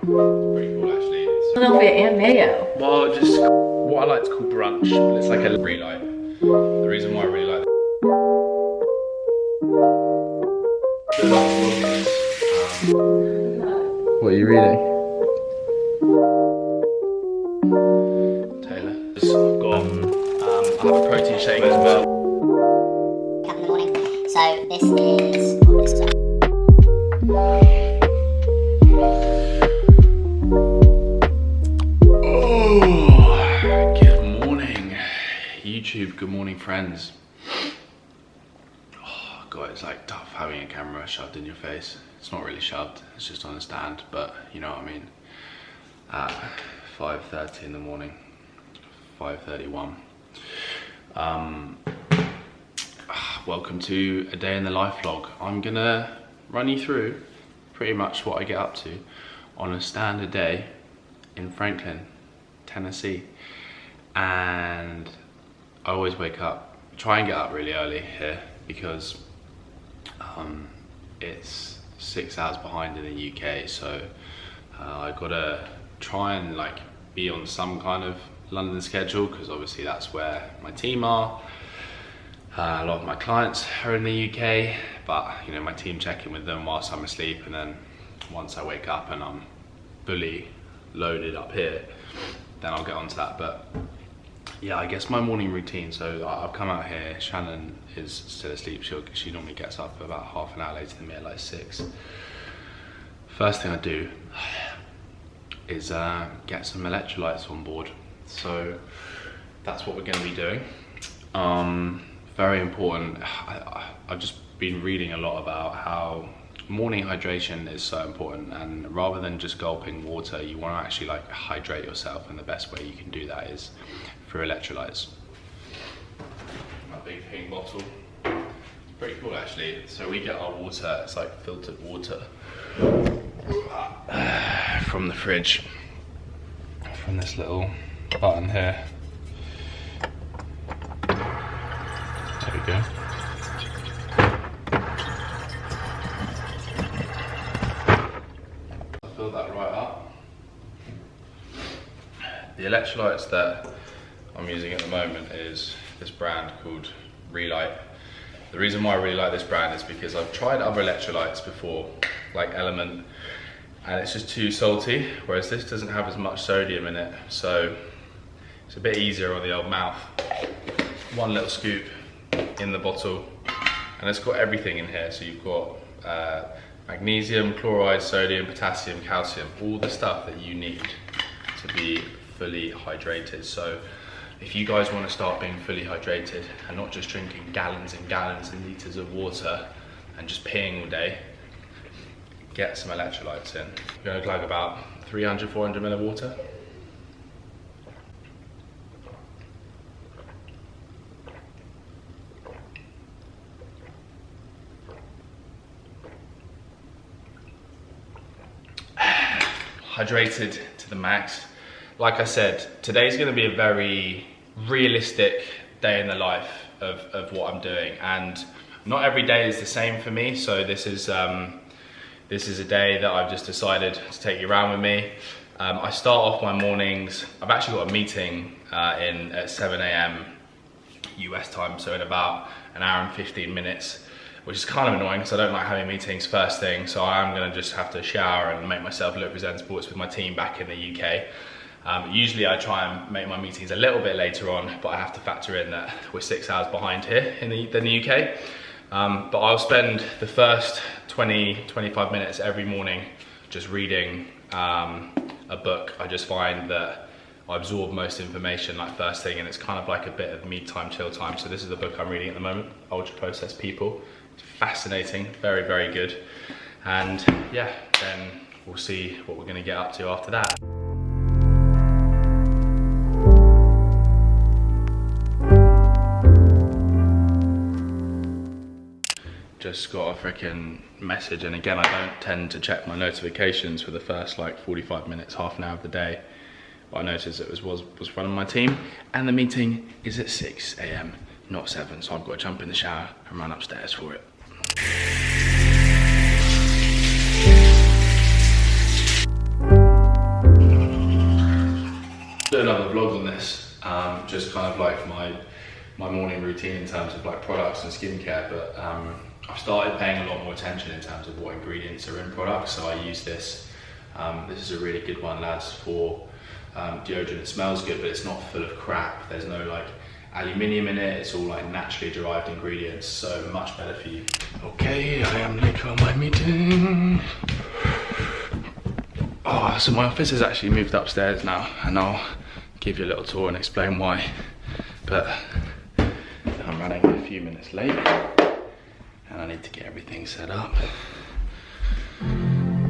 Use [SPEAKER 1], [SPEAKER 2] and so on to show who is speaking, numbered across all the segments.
[SPEAKER 1] Pretty cool actually.
[SPEAKER 2] Philadelphia and mayo.
[SPEAKER 1] Well, just what I like to call brunch, but it's like a relight. The reason why I really like what are you reading? Taylor. I've got I have a protein shake as well.
[SPEAKER 3] In the morning. So this is
[SPEAKER 1] Oh, good morning, YouTube. Good morning, friends. Oh God, it's like tough having a camera shoved in your face. It's not really shoved. It's just on a stand, but you know what I mean. At 5:30 in the morning. 5:31. Welcome to a day in the life vlog. I'm gonna run you through pretty much what I get up to on a standard day in Franklin, Tennessee. And I always wake up, try and get up really early here because it's 6 hours behind in the UK, so I gotta try and like be on some kind of London schedule because obviously that's where my team are. A lot of my clients are in the UK, but you know, my team check in with them whilst I'm asleep, and then once I wake up and I'm fully loaded up here, then I'll get onto that. But yeah, I guess my morning routine, so I've come out here, Shannon is still asleep, she normally gets up about half an hour later than me at like 6. First thing I do is get some electrolytes on board. So that's what we're going to be doing. Very important. I've just been reading a lot about how morning hydration is so important, and rather than just gulping water, you want to actually like hydrate yourself, and the best way you can do that is through electrolytes. My big pink bottle. It's pretty cool actually. So we get our water, it's like filtered water from the fridge, from this little button here. There we go. I'll fill that right up. The electrolytes that I'm using at the moment is this brand called Relight. The reason why I really like this brand is because I've tried other electrolytes before, like Element, and it's just too salty, whereas this doesn't have as much sodium in it, so it's a bit easier on the old mouth. One little scoop in the bottle, and it's got everything in here. So you've got magnesium, chloride, sodium, potassium, calcium, all the stuff that you need to be fully hydrated. So if you guys want to start being fully hydrated and not just drinking gallons and gallons and liters of water and just peeing all day, get some electrolytes in. You're going to glug about 300, 400 ml of water. Hydrated to the max. Like I said, today's going to be a very realistic day in the life of what I'm doing, and not every day is the same for me. So this is a day that I've just decided to take you around with me. I start off my mornings. I've actually got a meeting at 7 AM US time, so in about an hour and 15 minutes. Which is kind of annoying because I don't like having meetings first thing, so I'm going to just have to shower and make myself look presentable. It's with my team back in the UK. Usually I try and make my meetings a little bit later on, but I have to factor in that we're 6 hours behind here in the UK. But I'll spend the first 20-25 minutes every morning just reading a book. I just find that I absorb most information like first thing, and it's kind of like a bit of me time, chill time. So this is the book I'm reading at the moment, Ultra Processed People. It's fascinating, very, very good. And yeah, then we'll see what we're gonna get up to after that. Just got a freaking message, and again, I don't tend to check my notifications for the first like 45 minutes, half an hour of the day. But I noticed it was from my team, and the meeting is at 6 AM, not 7, so I've got to jump in the shower and run upstairs for it. do another vlog on this, just kind of like my morning routine in terms of like products and skincare, but I've started paying a lot more attention in terms of what ingredients are in products. So I use this. This is a really good one, lads, for deodorant. It smells good, but it's not full of crap. There's no like aluminium in it. It's all like naturally derived ingredients, so much better for you. Okay, I am late for my meeting. Oh, so my office has actually moved upstairs now, and I'll give you a little tour and explain why. But I'm running a few minutes late, and I need to get everything set up.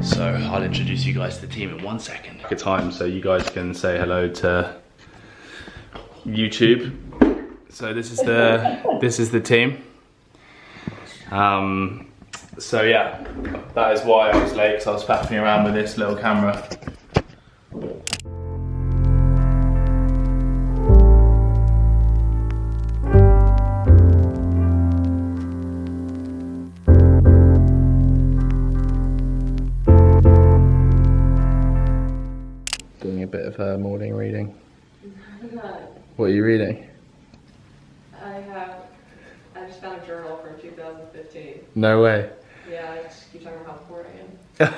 [SPEAKER 1] So I'll introduce you guys to the team in 1 second. Good time, so you guys can say hello to YouTube. So this is the team. So yeah, that is why I was late, because I was faffing around with this little camera. Doing a bit of morning reading. What are you reading?
[SPEAKER 2] I just found a journal from 2015.
[SPEAKER 1] No way.
[SPEAKER 2] Yeah, I just keep talking about how poor I am.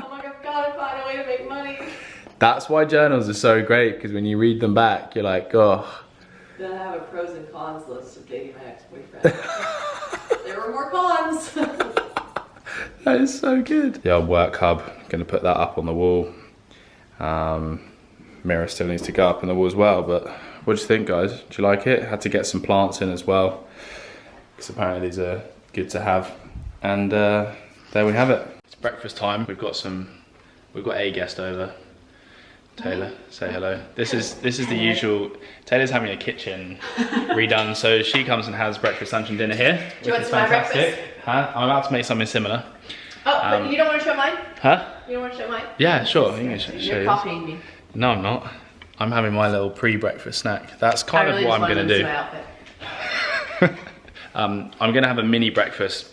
[SPEAKER 2] I'm like, I've got to find a way to make money.
[SPEAKER 1] That's why journals are so great, because when you read them back, you're like, oh.
[SPEAKER 2] Then I have a pros and cons list of dating my ex-boyfriend. There were more cons.
[SPEAKER 1] That is so good. The old work hub, gonna put that up on the wall. Mirror still needs to go up on the wall as well, but what do you think, guys? Do you like it? Had to get some plants in as well, because apparently these are good to have. And there we have it. It's breakfast time. We've got a guest over. Taylor, say hello. This is the usual. Taylor's having a kitchen redone, so she comes and has breakfast, lunch, and dinner here.
[SPEAKER 2] Do you want some of my breakfast?
[SPEAKER 1] Huh? I'm about to make something similar.
[SPEAKER 2] Oh, but you don't want to show mine?
[SPEAKER 1] Huh?
[SPEAKER 2] You don't want to show mine?
[SPEAKER 1] Yeah, sure. You can show
[SPEAKER 2] You're
[SPEAKER 1] yours.
[SPEAKER 2] copying me.
[SPEAKER 1] No, I'm not. I'm having my little pre-breakfast snack. That's kind of what I'm gonna do. I'm gonna have a mini breakfast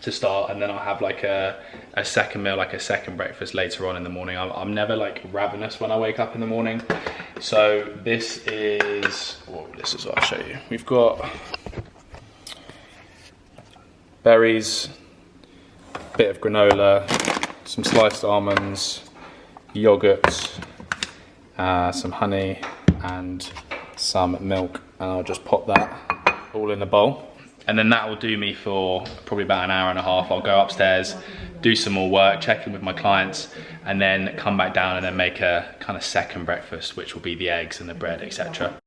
[SPEAKER 1] to start, and then I'll have like a second meal, like a second breakfast later on in the morning. I'm never like ravenous when I wake up in the morning. So this is what I'll show you. We've got berries, bit of granola, some sliced almonds, yogurt, some honey, and some milk, and I'll just pop that all in a bowl, and then that will do me for probably about an hour and a half. I'll go upstairs, do some more work, check in with my clients, and then come back down and then make a kind of second breakfast, which will be the eggs and the bread, etc.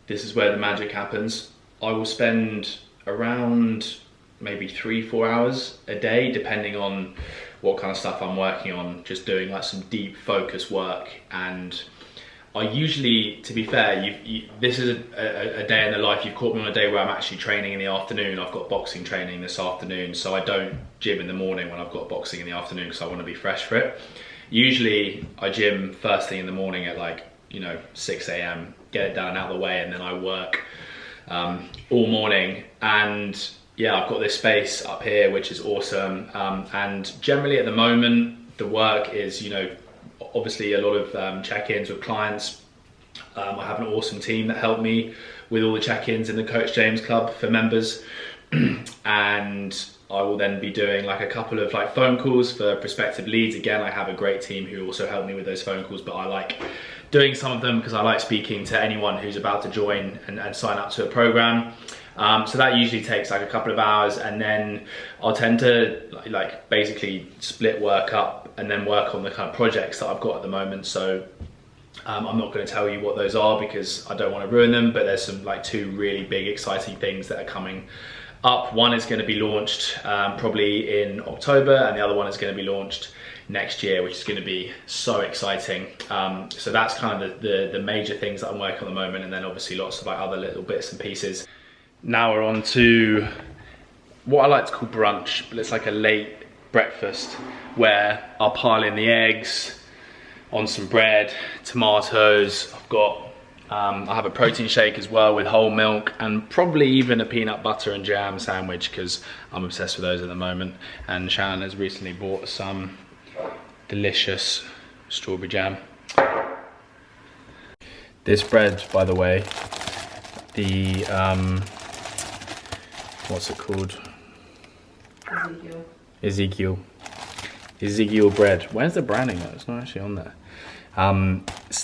[SPEAKER 1] This is where the magic happens. I will spend around maybe 3-4 hours a day, depending on what kind of stuff I'm working on, just doing like some deep focus work. And I usually, to be fair, this is a day in the life. You've caught me on a day where I'm actually training in the afternoon. I've got boxing training this afternoon, so I don't gym in the morning when I've got boxing in the afternoon, because I want to be fresh for it. Usually I gym first thing in the morning at like, 6 AM, get it done out of the way, and then I work all morning. And yeah, I've got this space up here, which is awesome. And generally at the moment, the work is, obviously a lot of check-ins with clients. I have an awesome team that help me with all the check-ins in the Coach James Club for members. And I will then be doing like a couple of like phone calls for prospective leads. Again, I have a great team who also help me with those phone calls, but I like doing some of them because I like speaking to anyone who's about to join and sign up to a program. So that usually takes like a couple of hours, and then I'll tend to like basically split work up and then work on the kind of projects that I've got at the moment. So I'm not going to tell you what those are because I don't want to ruin them, but there's some like 2 really big exciting things that are coming up. One is going to be launched probably in October, and the other one is going to be launched next year, which is going to be so exciting. So that's kind of the major things that I'm working on at the moment, and then obviously lots of like other little bits and pieces. Now we're on to what I like to call brunch, but it's like a late breakfast where I'll pile in the eggs on some bread, tomatoes. I've got I have a protein shake as well with whole milk, and probably even a peanut butter and jam sandwich because I'm obsessed with those at the moment. And Shannon has recently bought some delicious strawberry jam. This bread, by the way, the what's it called? Ezekiel bread. Where's the branding though? It's not actually on there.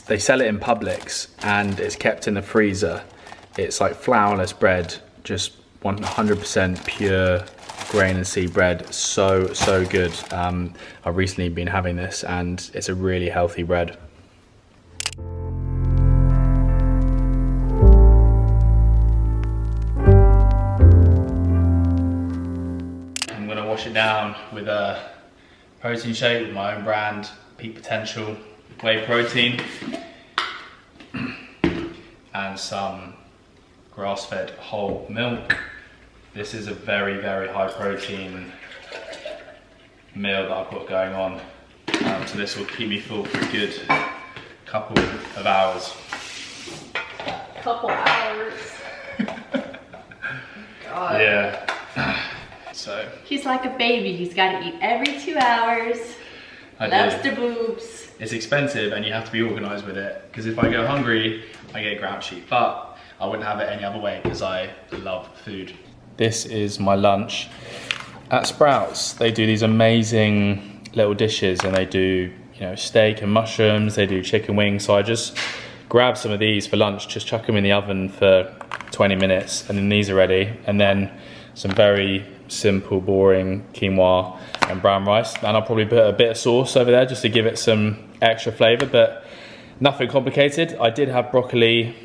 [SPEAKER 1] They sell it in Publix and it's kept in the freezer. It's like flourless bread, just 100% pure grain and seed bread. So good. I've recently been having this and it's a really healthy bread. I'm gonna wash it down with a protein shake with my own brand, Peak Potential whey protein, and some grass-fed whole milk. This is a very high protein meal that I've got going on. So this will keep me full for a good couple of hours.
[SPEAKER 2] Couple hours. God.
[SPEAKER 1] Yeah. So
[SPEAKER 4] He's like a baby. He's got to eat every 2 hours. Loves the boobs.
[SPEAKER 1] It's expensive and you have to be organised with it, because if I go hungry, I get grouchy. But I wouldn't have it any other way because I love food. This is my lunch. At Sprouts, they do these amazing little dishes and they do, you know, steak and mushrooms, they do chicken wings. So I just grab some of these for lunch, just chuck them in the oven for 20 minutes and then these are ready. And then some very simple, boring quinoa and brown rice. And I'll probably put a bit of sauce over there just to give it some extra flavour, but nothing complicated. I did have broccoli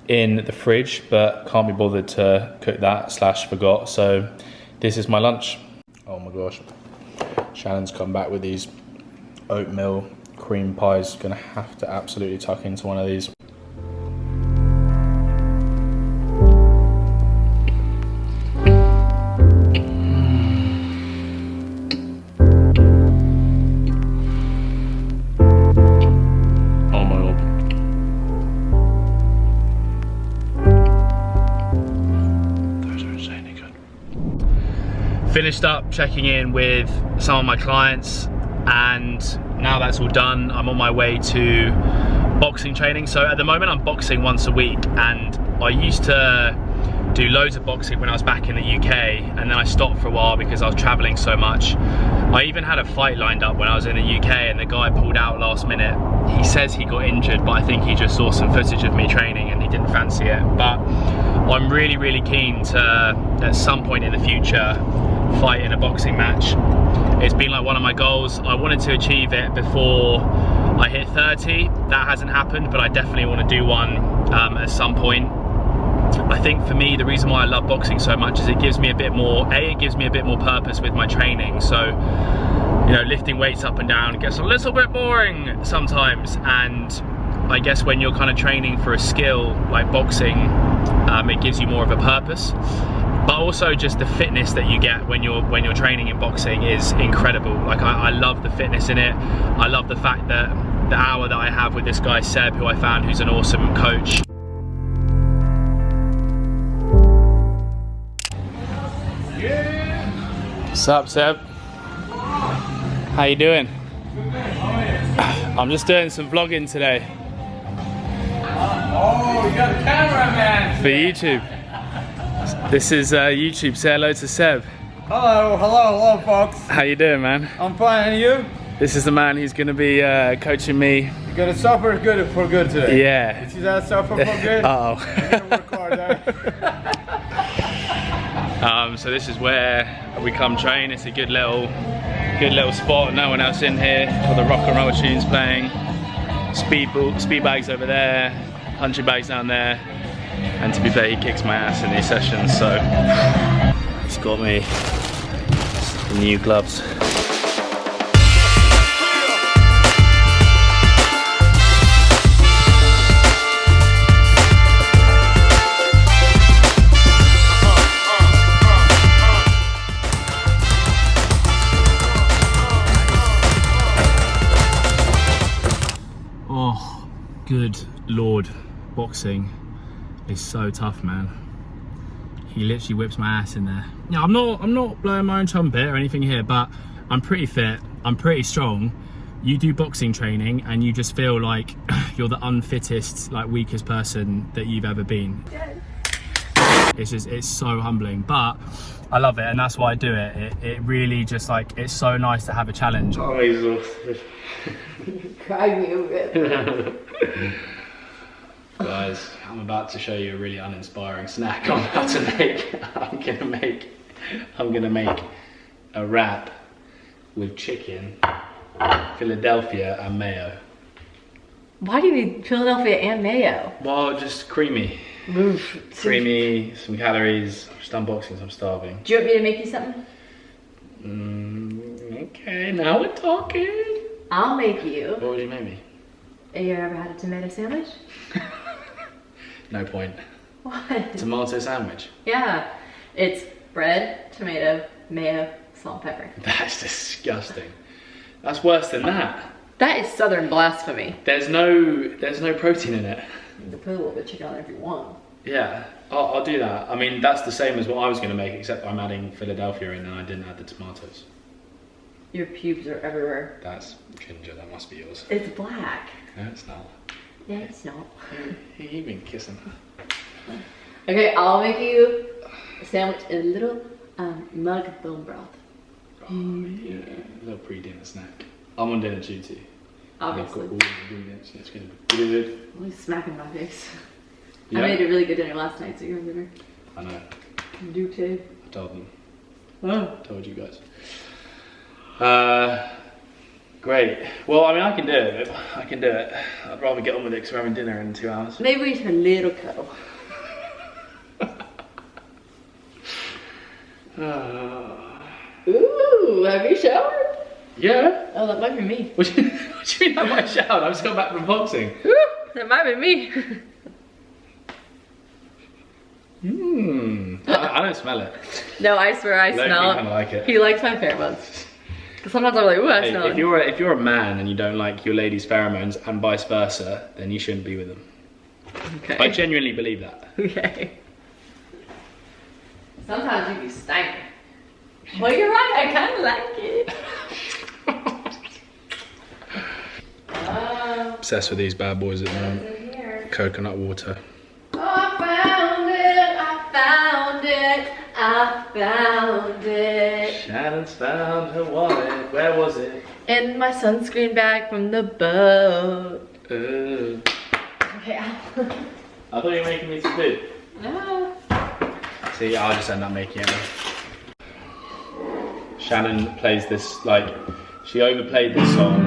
[SPEAKER 1] in the fridge, but can't be bothered to cook that / forgot. So this is my lunch. Oh my gosh. Shannon's come back with these oatmeal cream pies. Gonna have to absolutely tuck into one of these. Finished up checking in with some of my clients, and now that's all done, I'm on my way to boxing training. So at the moment I'm boxing once a week, and I used to do loads of boxing when I was back in the UK, and then I stopped for a while because I was traveling so much. I even had a fight lined up when I was in the UK and the guy pulled out last minute. He says he got injured, but I think he just saw some footage of me training and he didn't fancy it. But I'm really keen to, at some point in the future, fight in a boxing match. It's been like one of my goals. I wanted to achieve it before I hit 30. That hasn't happened, but I definitely want to do one at some point. I think for me, the reason why I love boxing so much is it gives me a bit more, it gives me a bit more purpose with my training. So, you know, lifting weights up and down gets a little bit boring sometimes, and I guess when you're kind of training for a skill like boxing, it gives you more of a purpose. But also just the fitness that you get when you're training in boxing is incredible. Like I love the fitness in it. I love the fact that the hour that I have with this guy Seb, who I found, who's an awesome coach. What's up, Seb? How you doing? I'm just doing some vlogging today.
[SPEAKER 5] Oh, you got a camera, man!
[SPEAKER 1] For YouTube. This is YouTube. Say hello to Seb.
[SPEAKER 5] Hello, folks.
[SPEAKER 1] How you doing, man?
[SPEAKER 5] I'm fine, and you?
[SPEAKER 1] This is the man who's going to be coaching me.
[SPEAKER 5] You're gonna suffer good for good today.
[SPEAKER 1] Yeah.
[SPEAKER 5] You see that suffer for good?
[SPEAKER 1] Uh-oh.
[SPEAKER 5] You're gonna work hard,
[SPEAKER 1] So this is where we come train. It's a good little spot. No one else in here. All the rock and roll tunes playing. Speed bags over there. Punching bags down there. And to be fair, he kicks my ass in these sessions. So he's got me the new gloves. Oh, good Lord, boxing is so tough, man. He literally whips my ass in there. Yeah, I'm not blowing my own trumpet or anything here, but I'm pretty fit, I'm pretty strong,
[SPEAKER 6] you do boxing training and you just feel like you're the unfittest, like weakest person that you've ever been. It's so humbling, but I love it, and that's why I do it. It really just like, it's so nice to have a challenge.
[SPEAKER 1] I'm exhausted.
[SPEAKER 2] Cry me a bit.
[SPEAKER 1] Guys, I'm about to show you a really uninspiring snack I'm about to make. I'm gonna make a wrap with chicken, Philadelphia and mayo.
[SPEAKER 4] Why do you need Philadelphia and mayo?
[SPEAKER 1] Well, just creamy. Creamy, some calories. I'm just unboxing, so I'm starving.
[SPEAKER 4] Do you want me to make you something?
[SPEAKER 1] Okay, now we're talking.
[SPEAKER 4] I'll make you.
[SPEAKER 1] What would you make me?
[SPEAKER 4] Have you ever had a tomato sandwich?
[SPEAKER 1] No point.
[SPEAKER 4] What?
[SPEAKER 1] Tomato sandwich.
[SPEAKER 4] Yeah. It's bread, tomato, mayo, salt, and pepper.
[SPEAKER 1] That's disgusting. That's worse than that.
[SPEAKER 4] That is Southern blasphemy.
[SPEAKER 1] There's no protein in it.
[SPEAKER 4] You can put a little bit of chicken on it if you want.
[SPEAKER 1] Yeah, I'll do that. I mean, that's the same as what I was going to make, except I'm adding Philadelphia in and I didn't add the tomatoes.
[SPEAKER 4] Your pubes are everywhere.
[SPEAKER 1] That's ginger, that must be yours.
[SPEAKER 4] It's black.
[SPEAKER 1] No, it's not.
[SPEAKER 4] Yeah, it's not.
[SPEAKER 1] You've been kissing her.
[SPEAKER 4] Okay, I'll make you a sandwich in a little mug of bone broth.
[SPEAKER 1] Oh, yeah, a little pre-dinner snack. I'm on dinner duty.
[SPEAKER 4] Obviously.
[SPEAKER 1] I've got all the ingredients, it's going to be good.
[SPEAKER 4] Let me smack in my face.
[SPEAKER 1] Yeah.
[SPEAKER 4] I made a really good dinner last night, so you're on dinner.
[SPEAKER 1] I know.
[SPEAKER 4] You do too.
[SPEAKER 1] I told them.
[SPEAKER 4] Oh.
[SPEAKER 1] Told you guys. Great. Well, I mean, I can do it. I'd rather get on with it because we're having dinner in 2 hours.
[SPEAKER 4] Maybe we should a little cuddle. Ooh, have you showered?
[SPEAKER 1] Yeah.
[SPEAKER 4] Oh, that might be me.
[SPEAKER 1] What do you mean I might shout? I'm just got back from boxing.
[SPEAKER 4] Ooh, that might be me.
[SPEAKER 1] I don't smell it.
[SPEAKER 4] No, I swear I
[SPEAKER 1] Loki
[SPEAKER 4] smell it.
[SPEAKER 1] kinda like it.
[SPEAKER 4] He likes my pheromones. Sometimes I'm like, ooh, I
[SPEAKER 1] Hey,
[SPEAKER 4] smell
[SPEAKER 1] if you're a man and you don't like your lady's pheromones and vice versa, then you shouldn't be with them.
[SPEAKER 4] Okay.
[SPEAKER 1] I genuinely believe that.
[SPEAKER 4] Okay. Sometimes you be stank. Well, you're right. I kind of like it.
[SPEAKER 1] Obsessed with these bad boys at the moment.
[SPEAKER 4] Here.
[SPEAKER 1] Coconut water.
[SPEAKER 4] Oh, I found it. I found it. I found it.
[SPEAKER 1] Shannon's found her wallet. Where was it?
[SPEAKER 4] And my sunscreen bag from the boat. Okay,
[SPEAKER 1] I thought you were making me some food.
[SPEAKER 4] no.
[SPEAKER 1] See, I'll just end up making it. Shannon plays this, like, she overplayed this song.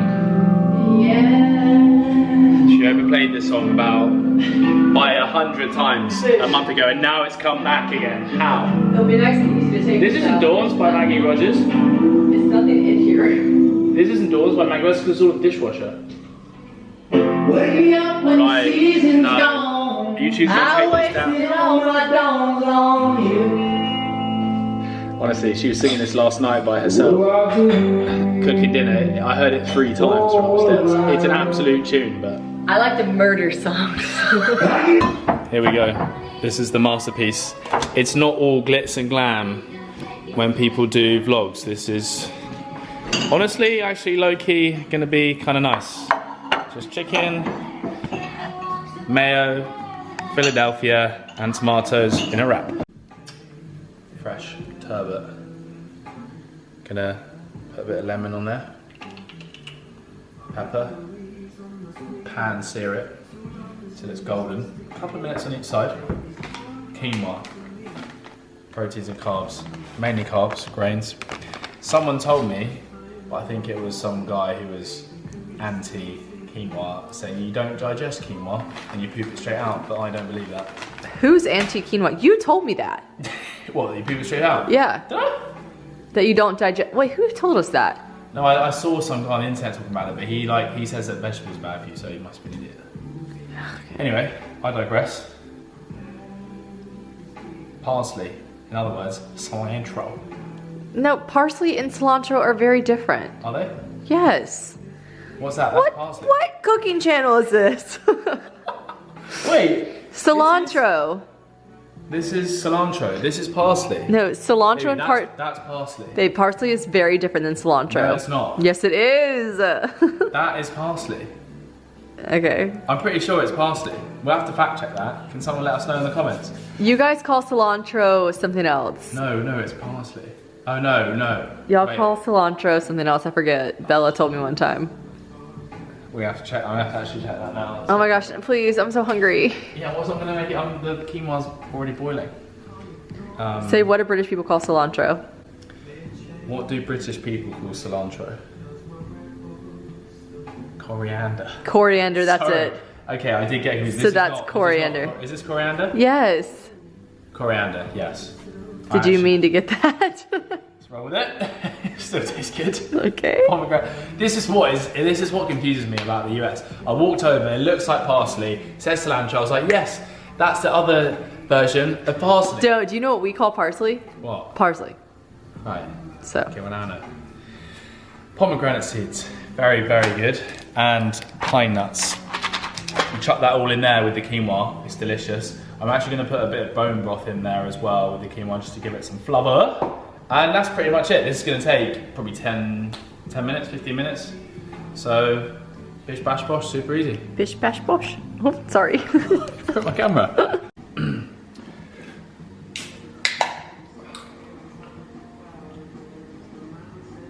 [SPEAKER 4] Yeah.
[SPEAKER 1] She overplayed this song about by 100 times a month ago, and now it's come back again. How?
[SPEAKER 4] It'll be nice and easy to take.
[SPEAKER 1] This isn't Dawn's by Maggie Rogers.
[SPEAKER 4] It's nothing in here.
[SPEAKER 1] This isn't Dawn's by Maggie Rogers because it's all a dishwasher.
[SPEAKER 4] Way up when
[SPEAKER 1] Right,
[SPEAKER 4] the season's
[SPEAKER 1] no.
[SPEAKER 4] gone.
[SPEAKER 1] YouTube's gonna
[SPEAKER 4] I
[SPEAKER 1] take this
[SPEAKER 4] wasted
[SPEAKER 1] down.
[SPEAKER 4] all my dawns on you.
[SPEAKER 1] Honestly, she was singing this last night by herself, cooking dinner. I heard it 3 times from upstairs. It's an absolute tune, but...
[SPEAKER 4] I like the murder songs.
[SPEAKER 6] Here we go. This is the masterpiece. It's not all glitz and glam when people do vlogs. This is honestly, actually low-key gonna be kind of nice. Just chicken, mayo, Philadelphia, and tomatoes in a wrap. Fresh turbot. Gonna put a bit of lemon on there. Pepper. Pan sear it till it's golden. A couple of minutes on each side. Quinoa. Proteins and carbs. Mainly carbs, grains. Someone told me, but I think it was some guy who was anti-quinoa, saying you don't digest quinoa and you poop it straight out, but I don't believe that.
[SPEAKER 2] Who's anti-quinoa? You told me that.
[SPEAKER 6] What, that you poop it straight out?
[SPEAKER 2] Yeah.
[SPEAKER 6] Did I?
[SPEAKER 2] That you don't digest. Wait, who told us that?
[SPEAKER 6] No, I saw some guy on the internet talking about it, but he says that vegetables are bad for you, so he must be an idiot. Anyway, I digress. Parsley, in other words, cilantro.
[SPEAKER 2] No, parsley and cilantro are very different.
[SPEAKER 6] Are they?
[SPEAKER 2] Yes.
[SPEAKER 6] What's that? That's
[SPEAKER 2] What?
[SPEAKER 6] parsley.
[SPEAKER 2] What cooking channel is this?
[SPEAKER 6] Wait.
[SPEAKER 2] Cilantro.
[SPEAKER 6] This is cilantro. This is parsley.
[SPEAKER 4] No, cilantro and
[SPEAKER 6] That's parsley.
[SPEAKER 4] parsley is very different than cilantro.
[SPEAKER 6] No, it's not.
[SPEAKER 4] Yes, it is.
[SPEAKER 6] That is parsley.
[SPEAKER 4] Okay.
[SPEAKER 6] I'm pretty sure it's parsley. We'll have to fact check that. Can someone let us know in the comments?
[SPEAKER 4] You guys call cilantro something else.
[SPEAKER 6] No, it's parsley. Oh no.
[SPEAKER 4] Y'all
[SPEAKER 6] Wait.
[SPEAKER 4] call cilantro something else. I forget. Bella told me one time.
[SPEAKER 6] We have to check. I have to actually check that now.
[SPEAKER 4] Oh my gosh, please, I'm so hungry.
[SPEAKER 6] Yeah, what's not gonna make it? The quinoa's already boiling.
[SPEAKER 4] Say, what do British people call cilantro?
[SPEAKER 6] What do British people call cilantro? Coriander.
[SPEAKER 4] Coriander, that's
[SPEAKER 6] Sorry.
[SPEAKER 4] it.
[SPEAKER 6] Okay, I did get confused.
[SPEAKER 4] So
[SPEAKER 6] This is
[SPEAKER 4] that's
[SPEAKER 6] not-
[SPEAKER 4] coriander.
[SPEAKER 6] Is this coriander?
[SPEAKER 4] Yes.
[SPEAKER 6] Coriander, yes.
[SPEAKER 4] Did you mean to get that?
[SPEAKER 6] Let's roll with it. Still tastes good.
[SPEAKER 4] Okay.
[SPEAKER 6] Pomegranate. This is what confuses me about the US. I walked over, it looks like parsley, it says cilantro. I was like, yes, that's the other version of parsley.
[SPEAKER 4] Do you know what we call parsley?
[SPEAKER 6] What?
[SPEAKER 4] Parsley.
[SPEAKER 6] Right.
[SPEAKER 4] So.
[SPEAKER 6] Okay, well now I know. Pomegranate seeds, very, very good. And pine nuts. You chuck that all in there with the quinoa, it's delicious. I'm actually going to put a bit of bone broth in there as well with the quinoa just to give it some flavour. And that's pretty much it. This is going to take probably 10 minutes, 15 minutes. So, bish bash bosh, super easy.
[SPEAKER 4] Bish bash bosh. Oh, sorry.
[SPEAKER 6] Put my camera.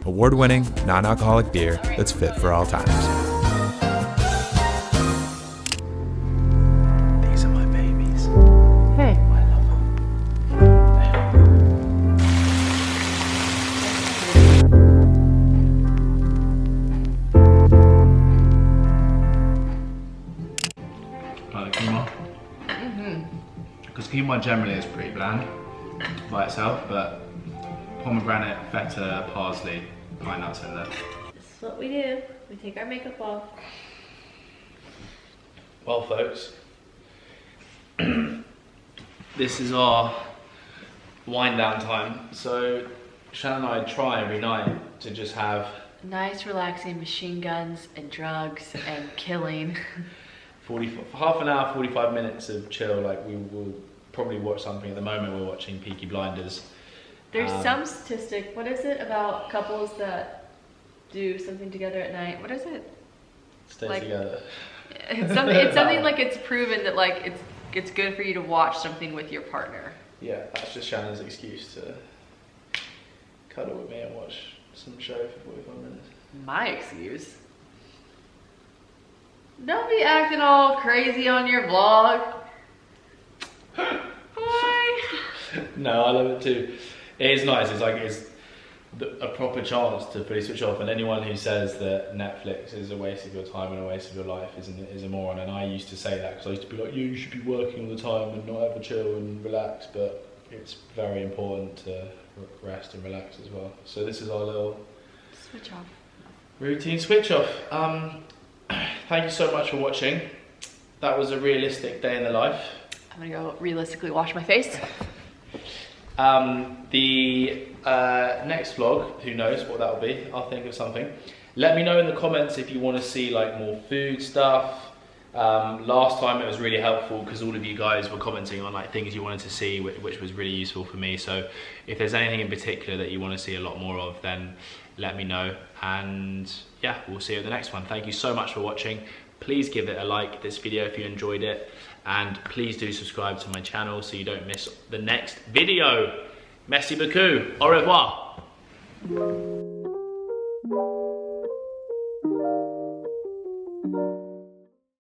[SPEAKER 7] Award-winning, non-alcoholic beer that's fit for all times.
[SPEAKER 6] These are my babies.
[SPEAKER 4] Hey.
[SPEAKER 6] I love them. Like the quinoa. Because quinoa generally is pretty bland by itself, but pomegranate, feta, parsley, pine nuts in there.
[SPEAKER 4] This is what we do. We take our makeup off.
[SPEAKER 6] Well, folks, this is our wind down time. So Shannon and I try every night to just have
[SPEAKER 2] Nice, relaxing machine guns and drugs and killing.
[SPEAKER 6] half an hour, 45 minutes of chill. Like we will probably watch something. At the moment, we're watching Peaky Blinders.
[SPEAKER 2] There's some statistic, what is it about couples that do something together at night? What is it?
[SPEAKER 6] Stay
[SPEAKER 2] Like-
[SPEAKER 6] together.
[SPEAKER 2] It's something like it's proven that like it's good for you to watch something with your partner.
[SPEAKER 6] Yeah, that's just Shannon's excuse to cuddle with me and watch some show for 45 minutes.
[SPEAKER 2] My excuse. Don't be acting all crazy on your vlog. Boy.
[SPEAKER 6] No, I love it too. It is nice. It's like a proper chance to fully switch off. And anyone who says that Netflix is a waste of your time and a waste of your life is a moron. And I used to say that because I used to be like, you should be working all the time and not ever chill and relax. But it's very important to rest and relax as well. So this is our little
[SPEAKER 2] Switch off.
[SPEAKER 6] routine switch off. Thank you so much for watching. That was a realistic day in the life.
[SPEAKER 2] I'm gonna go realistically wash my face.
[SPEAKER 6] The next vlog, who knows what that'll be, I'll think of something. Let me know in the comments if you want to see like more food stuff. Last time it was really helpful because all of you guys were commenting on like things you wanted to see, which was really useful for me. So if there's anything in particular that you want to see a lot more of, then let me know. And yeah, we'll see you at the next one. Thank you so much for watching. Please give it a like, this video, if you enjoyed it. And please do subscribe to my channel so you don't miss the next video. Merci beaucoup. Au revoir.